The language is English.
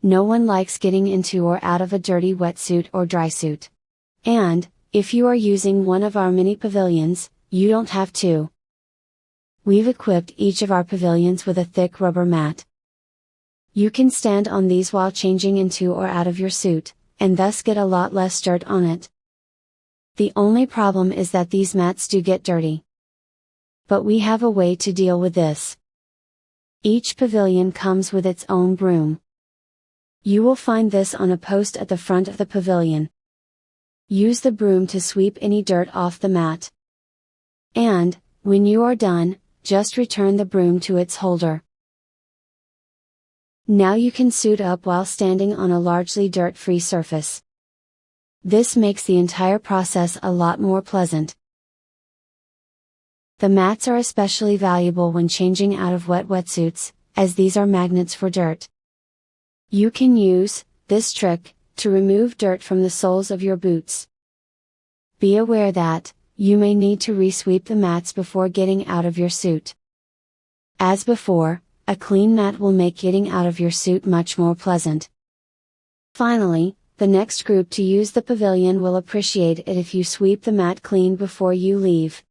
No one likes getting into or out of a dirty wetsuit or dry suit. And, if you are using one of our mini pavilions, you don't have to. We've equipped each of our pavilions with a thick rubber mat. You can stand on these while changing into or out of your suit, and thus get a lot less dirt on it. The only problem is that these mats do get dirty. But we have a way to deal with this. Each pavilion comes with its own broom. You will find this on a post at the front of the pavilion. Use the broom to sweep any dirt off the mat. And, when you are done, just return the broom to its holder. Now you can suit up while standing on a largely dirt-free surface. This makes the entire process a lot more pleasant. The mats are especially valuable when changing out of wet wetsuits, as these are magnets for dirt. You can use this trick to remove dirt from the soles of your boots. Be aware that you may need to re-sweep the mats before getting out of your suit. As before, a clean mat will make getting out of your suit much more pleasant. Finally, the next group to use the pavilion will appreciate it if you sweep the mat clean before you leave.